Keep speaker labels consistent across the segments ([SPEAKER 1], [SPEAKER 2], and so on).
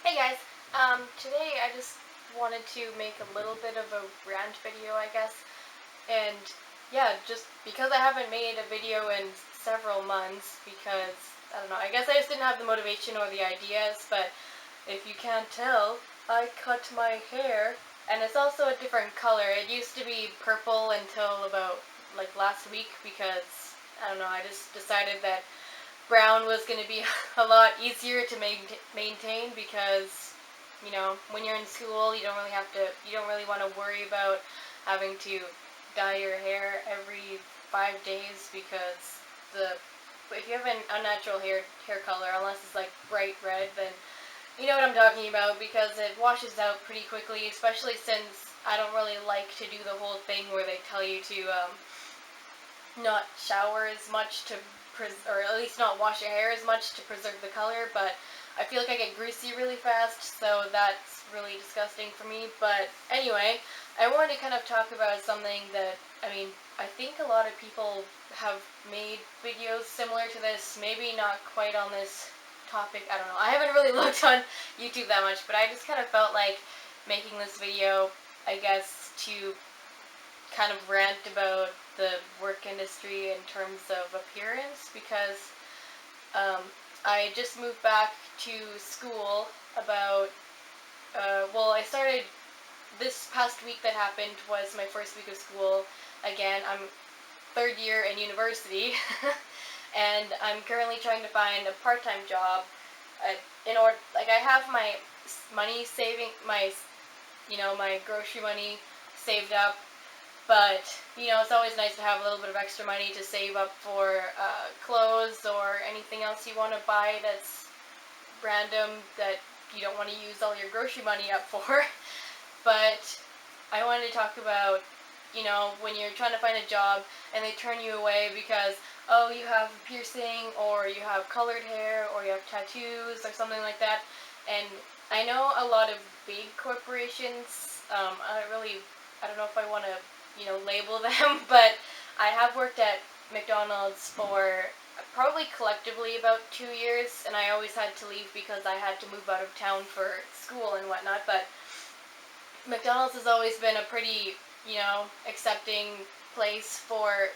[SPEAKER 1] Hey guys, today I just wanted to make a little bit of a rant video, I guess. And yeah, just because I haven't made a video in several months, because I don't know, I guess I just didn't have the motivation or the ideas, but if you can't tell, I cut my hair, and it's also a different color. It used to be purple until about like last week because I don't know, I just decided that brown was going to be a lot easier to maintain because, when you're in school, you don't really want to worry about having to dye your hair every 5 days because if you have an unnatural hair color, unless it's like bright red, then you know what I'm talking about because it washes out pretty quickly, especially since I don't really like to do the whole thing where they tell you to not shower as much or at least not wash your hair as much to preserve the color, but I feel like I get greasy really fast, so that's really disgusting for me. But anyway, I wanted to kind of talk about something that, I think a lot of people have made videos similar to this, maybe not quite on this topic, I don't know. I haven't really looked on YouTube that much, but I just kind of felt like making this video, I guess, to kind of rant about the work industry in terms of appearance because I just moved back to school about, I started this past week that happened was my first week of school. Again, I'm third year in university and I'm currently trying to find a part-time job in order, like I have my money saving, my grocery money saved up, but, it's always nice to have a little bit of extra money to save up for clothes or anything else you want to buy that's random that you don't want to use all your grocery money up for. But I wanted to talk about, when you're trying to find a job and they turn you away because, oh, you have a piercing or you have colored hair or you have tattoos or something like that. And I know a lot of big corporations, I don't know if I want to label them, but I have worked at McDonald's for probably collectively about 2 years, and I always had to leave because I had to move out of town for school and whatnot. But McDonald's has always been a pretty, accepting place for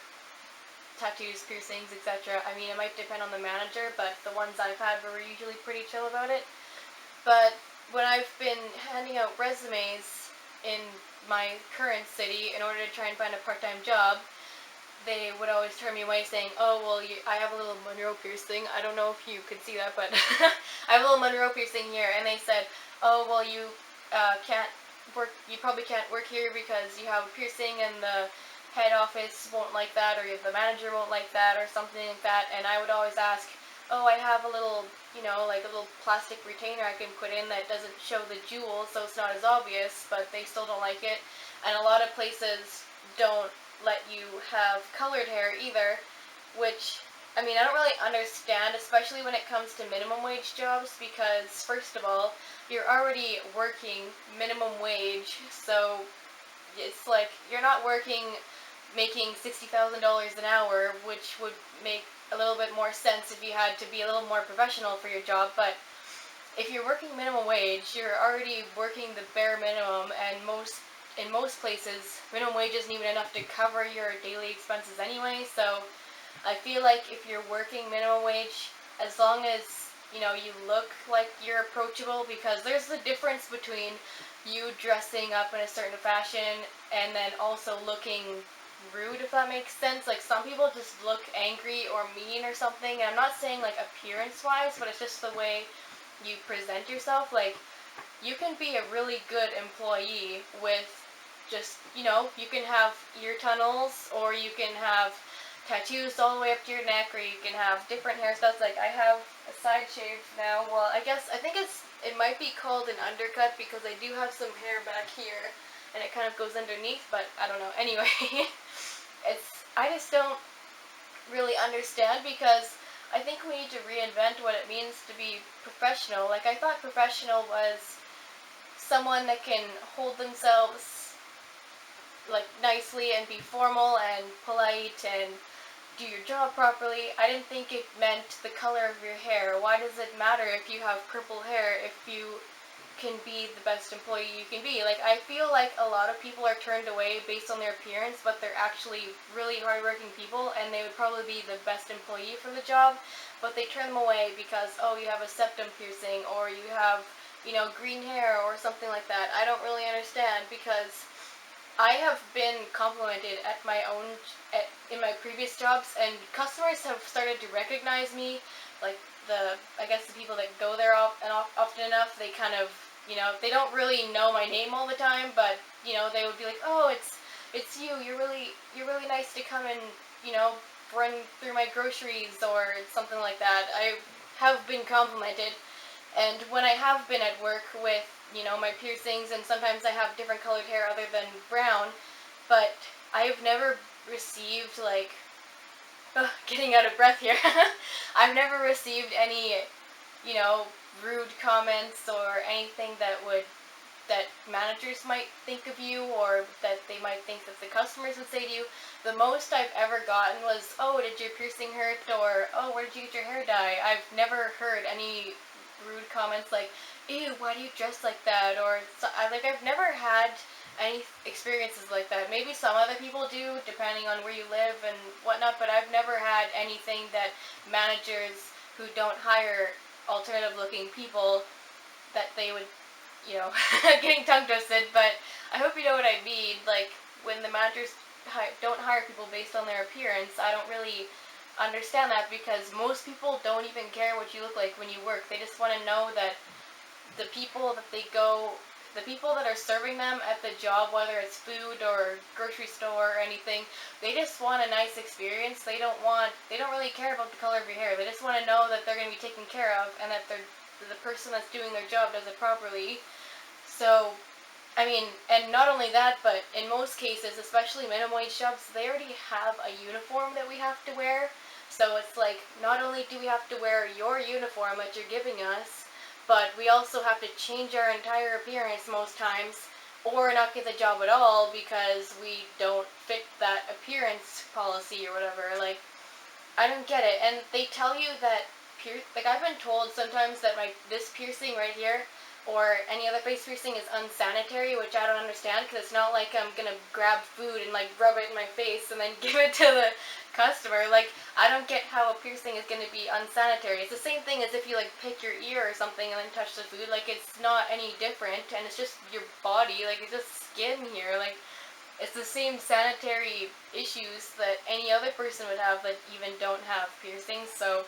[SPEAKER 1] tattoos, piercings, etc. I mean, it might depend on the manager, but the ones I've had were usually pretty chill about it. But when I've been handing out resumes in my current city in order to try and find a part-time job, they would always turn me away saying, oh, well, I have a little Monroe piercing. I don't know if you could see that, but I have a little Monroe piercing here. And they said, oh, well, can't work, you probably can't work here because you have a piercing and the head office won't like that or the manager won't like that or something like that. And I would always ask, oh, I have a little, like a little plastic retainer I can put in that doesn't show the jewel, so it's not as obvious, but they still don't like it. And a lot of places don't let you have colored hair either, which, I don't really understand, especially when it comes to minimum wage jobs, because first of all, you're already working minimum wage, so it's like you're not making $60,000 an hour, which would make a little bit more sense if you had to be a little more professional for your job. But if you're working minimum wage, you're already working the bare minimum, and in most places, minimum wage isn't even enough to cover your daily expenses anyway. So I feel like if you're working minimum wage, as long as you look like you're approachable, because there's a difference between you dressing up in a certain fashion and then also looking rude, if that makes sense. Like, some people just look angry or mean or something, and I'm not saying like appearance wise, but it's just the way you present yourself. Like, you can be a really good employee with just, you can have ear tunnels, or you can have tattoos all the way up to your neck, or you can have different hairstyles. Like, I have a side shave now. Well, I think it might be called an undercut because I do have some hair back here and it kind of goes underneath, but I don't know. Anyway, I just don't really understand, because I think we need to reinvent what it means to be professional. Like, I thought professional was someone that can hold themselves like nicely and be formal and polite and do your job properly. I didn't think it meant the color of your hair. Why does it matter if you have purple hair if you can be the best employee you can be? Like, I feel like a lot of people are turned away based on their appearance, but they're actually really hardworking people, and they would probably be the best employee for the job, but they turn them away because, oh, you have a septum piercing, or you have, green hair, or something like that. I don't really understand, because I have been complimented at in my previous jobs, and customers have started to recognize me. Like, I guess the people that go there often enough, they kind of, they don't really know my name all the time, but they would be like, oh, it's you. You're really nice to come and run through my groceries or something like that. I have been complimented, and when I have been at work with, my piercings, and sometimes I have different colored hair other than brown, but I've never received, like, getting out of breath here. I've never received any, you know, rude comments or anything that managers might think of you, or that they might think that the customers would say to you. The most I've ever gotten was, oh, did your piercing hurt? Or, oh, where did you get your hair dye? I've never heard any rude comments like, ew, why do you dress like that? Or, I've never had any experiences like that. Maybe some other people do, depending on where you live and whatnot, but I've never had anything that managers who don't hire alternative looking people, that they would, getting tongue twisted, but I hope you know what I mean. Like, when the managers don't hire people based on their appearance, I don't really understand that, because most people don't even care what you look like when you work. They just want to know that the people that the people that are serving them at the job, whether it's food or grocery store or anything, they just want a nice experience. They don't really care about the color of your hair. They just want to know that they're going to be taken care of, and that the person that's doing their job does it properly. So, I mean, and not only that, but in most cases, especially minimum wage jobs, they already have a uniform that we have to wear. So it's like, not only do we have to wear your uniform that you're giving us, but we also have to change our entire appearance most times, or not get the job at all because we don't fit that appearance policy or whatever. Like, I don't get it. And they tell you that I've been told sometimes that this piercing right here, or any other face piercing, is unsanitary, which I don't understand, because it's not like I'm gonna grab food and like rub it in my face and then give it to the customer. Like, I don't get how a piercing is gonna be unsanitary. It's the same thing as if you like pick your ear or something and then touch the food. Like, it's not any different, and it's just your body. Like, it's just skin here. Like, it's the same sanitary issues that any other person would have that even don't have piercings. So,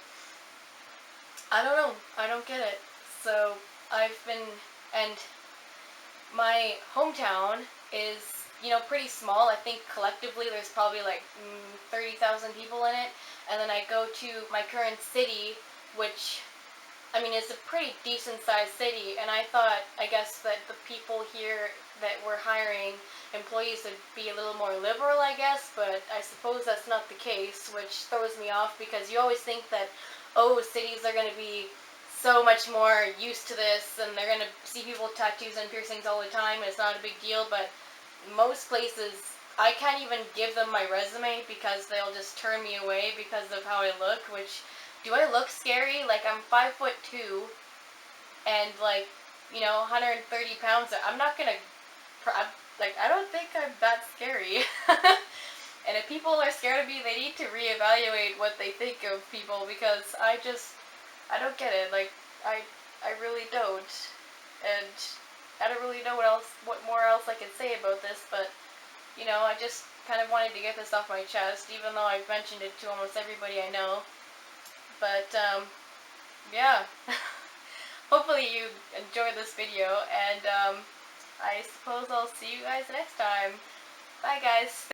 [SPEAKER 1] I don't know. I don't get it. So, and my hometown is, pretty small. I think collectively there's probably like 30,000 people in it. And then I go to my current city, which, I mean, it's a pretty decent sized city, and I guess that the people here that were hiring employees would be a little more liberal, I guess, but I suppose that's not the case, which throws me off, because you always think that, oh, cities are going to be so much more used to this, and they're going to see people with tattoos and piercings all the time, and it's not a big deal. But most places, I can't even give them my resume because they'll just turn me away because of how I look, which, do I look scary? Like, I'm 5'2", and, like, 130 pounds. I'm not gonna, I don't think I'm that scary. And if people are scared of me, they need to reevaluate what they think of people, because I don't get it. Like, I really don't. And I don't really know what more else I can say about this, but, I just kind of wanted to get this off my chest, even though I've mentioned it to almost everybody I know. But, yeah. Hopefully you enjoyed this video, and, I suppose I'll see you guys next time. Bye, guys.